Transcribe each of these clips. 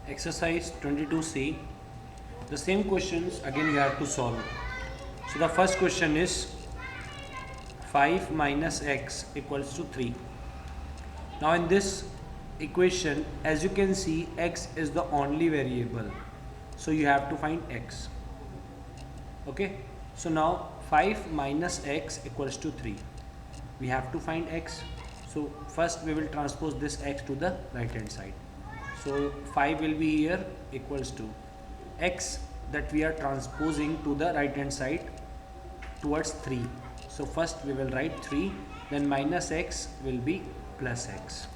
Exercise 22C. The same questions again you have to solve. So the first question is 5 minus x equals to 3. Now in this equation, as you can see, x is the only variable. So you have to find x. Okay. So now 5 minus x equals to 3. We have to find x. So first we will transpose this x to the right hand side. So 5 will be here equals to x that we are transposing to the right hand side towards 3. So first we will write 3, then minus x will be plus x.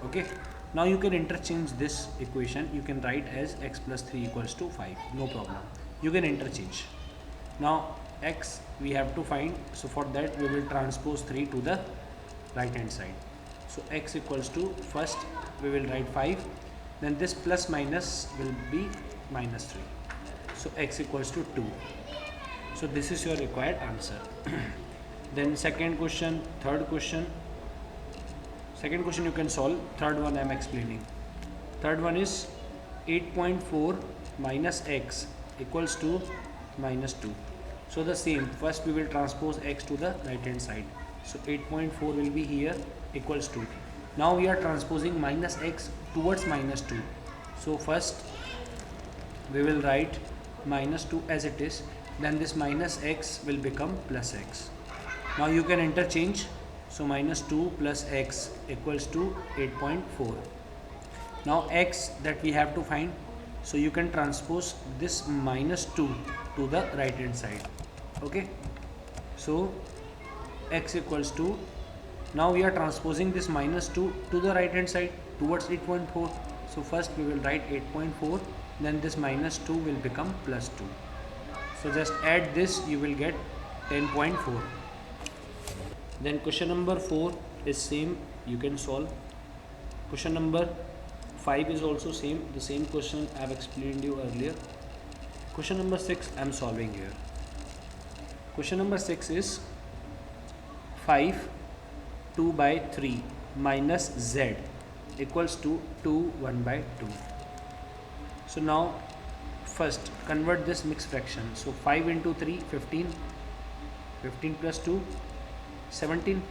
Okay. Now you can interchange this equation. You can write as x plus 3 equals to 5. No problem. You can interchange. Now x we have to find. So for that we will transpose 3 to the right hand side. So x equals to, first we will write 5, then this plus minus will be minus 3. So x equals to 2. So this is your required answer. Then second question, third question. Second question you can solve. Third one I am explaining. Third one is 8.4 minus x equals to minus 2. So the same, first we will transpose x to the right hand side. So 8.4 will be here equals to. Now we are transposing minus x towards minus 2. So first we will write minus 2 as it is. Then this minus x will become plus x. Now you can interchange. So minus 2 plus x equals to 8.4. Now x that we have to find. So you can transpose this minus 2 to the right hand side. Okay. So x equals to, now we are transposing this minus 2 to the right hand side towards 8.4. So first we will write 8.4, then this minus 2 will become plus 2. So just add this, you will get 10.4. Then question number 4 is same, you can solve. Question number 5 is also same, the same question I have explained you earlier. Question number 6 I am solving here. Question number 6 is 5 2 by 3 minus z equals to 2 1 by 2. So now first convert this mixed fraction. So 5 into 3 15, 15 plus 2 17.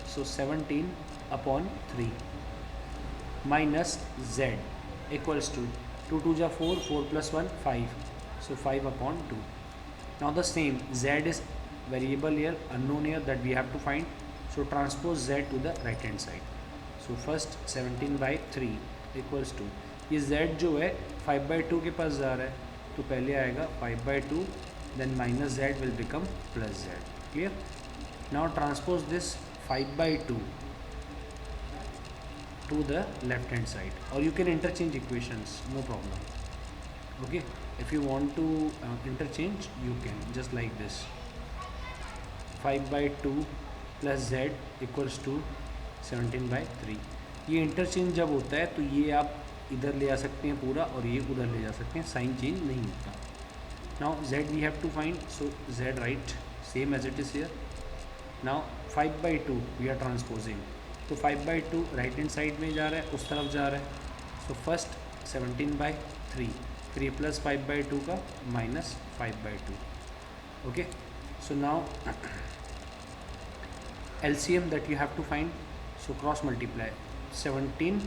So 17 upon 3 minus z equals to 2 2 ja 4, 4 plus 1 5. So 5 upon 2. Now the same, z is variable here, unknown here, that we have to find. So transpose z to the right hand side. So first 17 by 3 equals to, ये z जो है 5 by 2 के पास जा रहा है, तो पहले आएगा 5 by 2, then minus z will become plus z. Clear? Now transpose this 5 by 2 to the left hand side, or you can interchange equations, no problem. Okay, if you want to interchange, you can, just like this. 5 by 2 plus z equals to 17 by 3. ये interchange जब होता है तो ये आप इधर ले जा सकते हैं पूरा, और ये उधर ले जा सकते हैं, साइन चेंज नहीं होता. Now z we have to find. So z write same as it is here. Now 5 by 2 we are transposing. तो 5 by 2 राइट हैंड साइड में जा रहा है, उस तरफ जा रहा है. सो फर्स्ट 17 by 3, फिर ये प्लस 5 by 2 का minus 5 by 2. Okay. So now LCM that you have to find. So cross multiply 17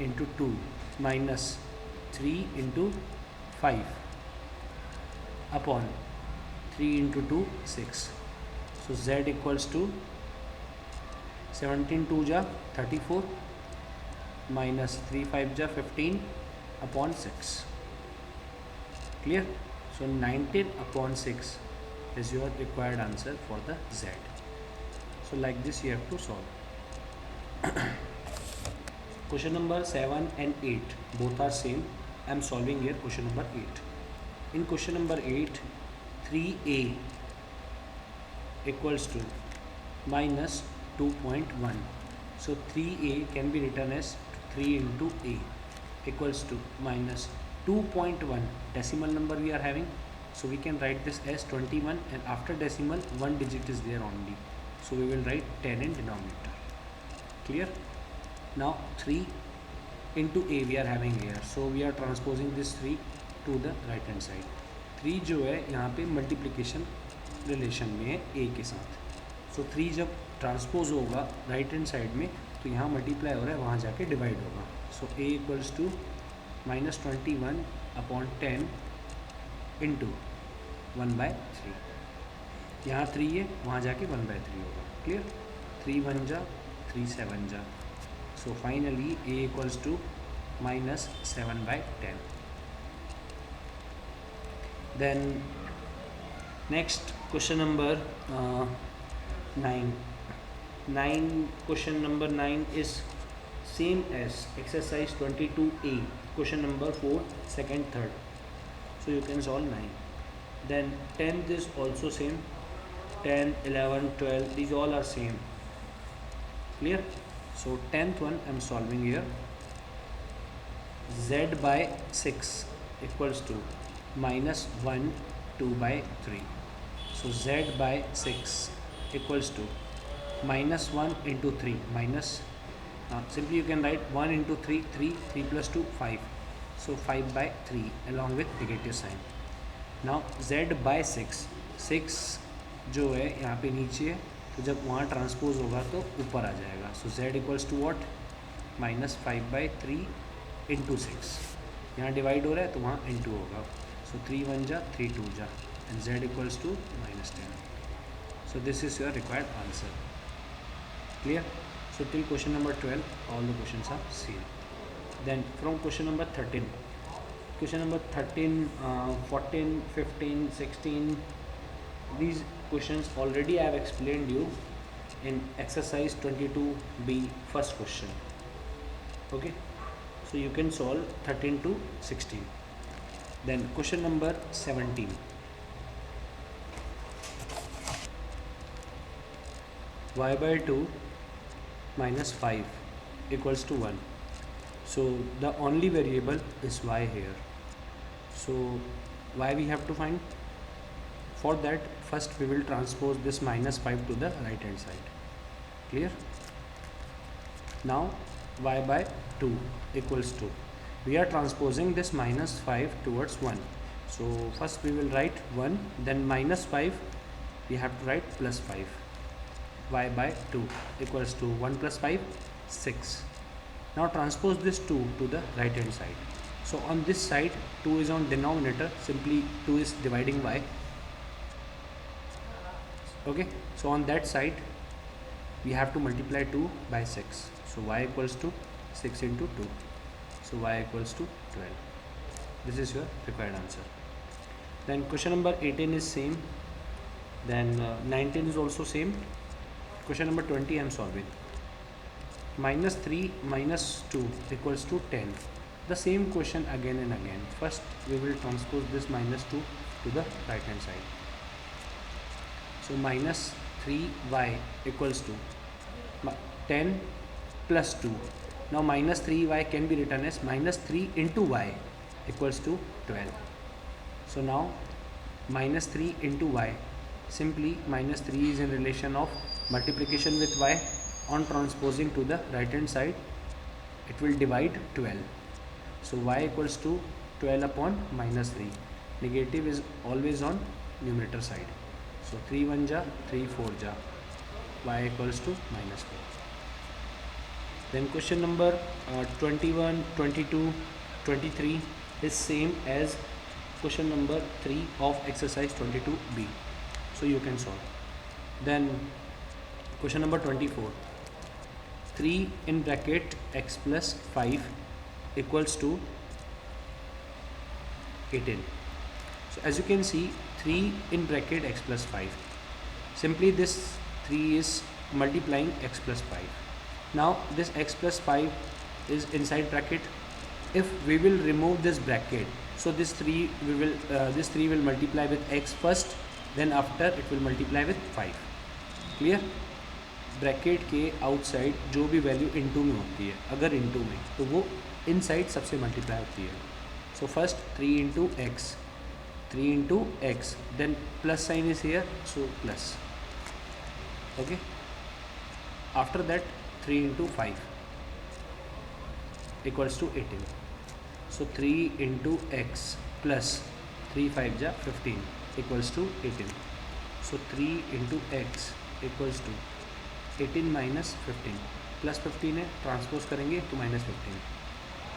into 2 minus 3 into 5 upon 3 into 2 6. So z equals to 17 2 ja 34 minus 3 5 ja 15 upon 6. Clear? So 19 upon 6 is your required answer for the z. So like this you have to solve. Question number 7 and 8 both are same. I am solving here question number 8. In question number 8, 3a equals to minus 2.1. So 3a can be written as 3 into a equals to minus 2.1. Decimal number we are having, so we can write this as 21, and after decimal one digit is there only. So we will write 10 in denominator. Clear? Now 3 into a we are having here, so we are transposing this 3 to the right hand side. 3 जो है यहाँ पे multiplication relation में है a के साथ, सो 3 जब transpose होगा राइट हैंड साइड में तो यहाँ मल्टीप्लाई हो रहा है, वहाँ जाके डिवाइड होगा. सो a इक्वल्स टू -21/10 इंटू 1/3. यहाँ 3 है, वहाँ जाके 1/3 होगा. क्लियर? 3 1 जा 3 7 जा. So finally a equals to -7/10. Then next question number 9. Question number 9 is same as exercise 22a. Question number 4, second, third. So you can solve 9. Then 10th is also same. 10, 11, 12. These all are same. Clear? So 10th one I am solving here. Z by 6 equals to -1 2/3. So Z by 6 equals to -1 into 3 minus, simply you can write 1 into 3, 3 plus 2 5. So 5/3 along with negative sign. Now Z by 6 जो है यहाँ पे नीचे है, तो जब वहाँ transpose होगा तो ऊपर आ जाएगा. So z equals to what -5/3 into 6. यहाँ डिवाइड हो रहा है तो वहाँ इंटू होगा. सो 3 1 जा 3 2 जा and z equals to -10. So this is your required answer. Clear? So till question number 12 all the questions are same. Then from question number 13, question number 13, 14, 15, 16, these questions already I have explained you in exercise 22b first question. Okay, so you can solve 13 to 16. Then question number 17. Y by 2 minus 5 equals to 1. So the only variable is y here. So y we have to find. For that, first we will transpose this -5 to the right hand side. Clear? Now y by 2 equals to, we are transposing this -5 towards 1. So first we will write 1, then -5 we have to write +5. Y by 2 equals to 1 plus 5 6. Now transpose this 2 to the right hand side. So on this side 2 is on denominator, simply 2 is dividing y. Okay, so on that side we have to multiply 2 by 6. So y equals to 6 into 2. So y equals to 12. This is your required answer. Then question number 18 is same. Then 19 is also same. Question number 20 I am solving. -3 minus 2 equals to 10. The same question again and again. First we will transpose this -2 to the right hand side. So -3y equals to 10 plus 2. Now -3y can be written as -3 into y equals to 12. So now -3 into y, simply -3 is in relation of multiplication with y. On transposing to the right hand side, it will divide 12. So y equals to 12 upon -3. Negative is always on numerator side. So 3 1 ja 3 4 ja, y equals to -4. Then question number 21, 22, 23 is same as question number 3 of exercise 22b. So you can solve. Then question number 24. 3 in bracket x plus 5 equals to 18. So as you can see, 3 in bracket x plus 5. Simply this 3 is multiplying x plus 5. Now this x plus 5 is inside bracket. If we will remove this bracket, so this 3 will multiply with x first, then after it will multiply with 5. Clear? Bracket के outside जो भी value into में होती है, अगर into में, तो वो इनसाइड सबसे मल्टीप्लाई होती है. So first 3 into x, 3 into x, then plus sign is here, so plus. Okay, after that 3 into 5 equals to 18. So 3 into x plus 3 5 ja 15 equals to 18. So 3 into x equals to 18 minus 15 plus 15 है, transpose करेंगे तो minus 15.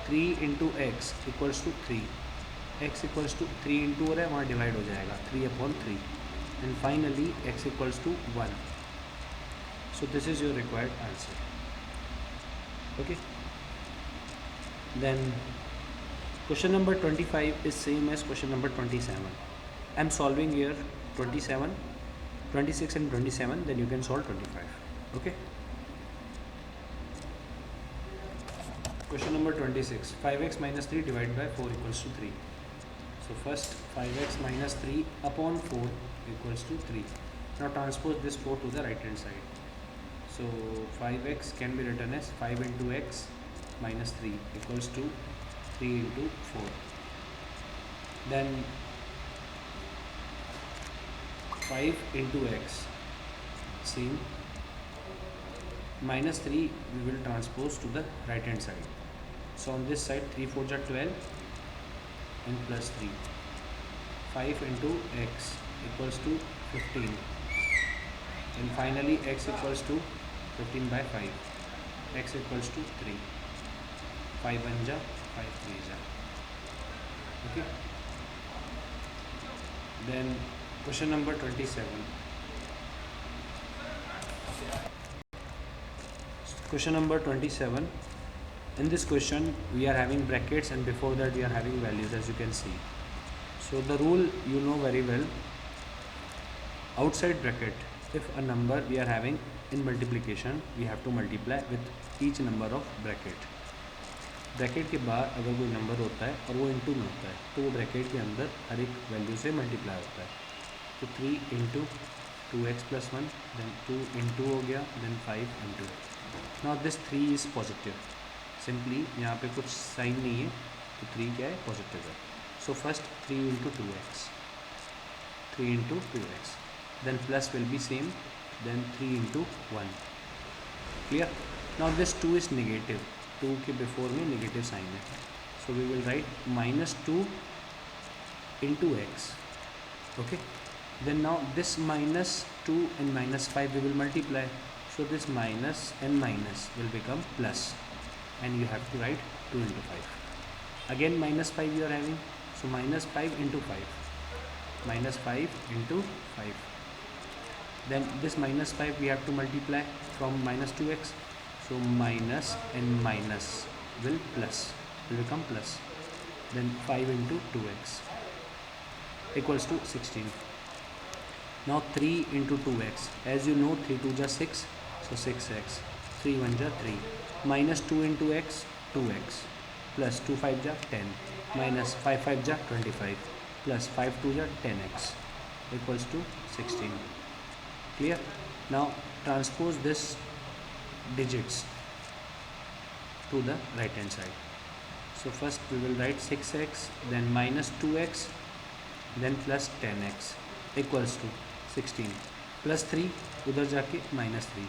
3 into x equals to 3, x equals to 3 into हो रहा है वहाँ divide हो जाएगा 3/3 and finally x equals to 1. So this is your required answer. Okay, then question number 25 is same as question number 27. I am solving here 27, 26 and 27, then you can solve 25. Okay. Question number 26. 5x minus 3 divided by 4 equals to 3. So first 5x minus 3 upon 4 equals to 3. Now transpose this 4 to the right hand side. So 5x can be written as 5 into x minus 3 equals to 3 into 4. Then 5 into x, same, minus 3 we will transpose to the right hand side. So on this side 3 4 are 12 and plus 3. 5 into x equals to 15 and finally x equals to 15 by 5. X equals to 3. 5 1 ja 5 3 ja. Okay. Then question number 27. Question number 27. In this question we are having brackets and before that we are having values, as you can see. So the rule you know very well. Outside bracket, if a number we are having in multiplication, we have to multiply with each number of bracket. Bracket के बाहर अगर कोई number होता है और वो into में होता है तो वो ब्रैकेट के अंदर हर एक वैल्यू से मल्टीप्लाई होता है. तो 3 into 2x plus 1, then 2 into हो गया, then 5 into. Now this 3 is positive. Simply यहाँ पे कुछ साइन नहीं है तो 3 क्या है, पॉजिटिव है. So first 3 into 2x, 3 into 2x, then plus will be same, then 3 into 1. Clear. Now this 2 is negative. 2 के बिफोर में नेगेटिव साइन है. So we will write -2 into x. Okay, then now this -2 and -5 we will multiply. So this minus and minus will become plus and you have to write 2 into 5. Again -5 you are having, so -5 into 5, -5 into 5. Then this -5 we have to multiply from -2x. So minus and minus will become plus. Then 5 into 2x equals to 16. Now 3 into 2x. As you know 3 2 ja 6. So 6x. 3 1 ja 3. Minus 2 into x, 2x. Plus 2 5 ja 10. Minus 5 5 ja 25. Plus 5 2 ja 10x equals to 16. Clear? Now transpose this digits to the right hand side. So first we will write 6x, then minus 2x, then plus 10x equals to 16. Plus 3 उधर जाके minus 3,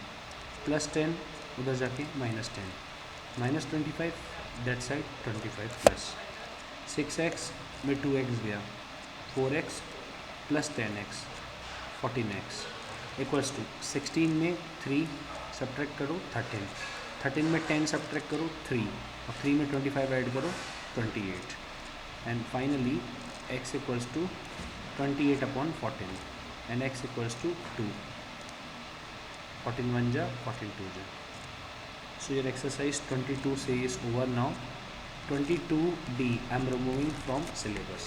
plus 10 उधर जाके minus 10, minus 25 that side 25 plus 6x में 2x गया, 4x plus 10x 14x equals to 16 में 3 subtract करो 13 में 10 subtract करो 3 और 3 में 25 ऐड करो 28 and finally x equals to 28/14 and x equals to 2. 14 1 जा 42 जा. सो योर एक्सरसाइज 22 से is over now. 22D I am removing from syllabus.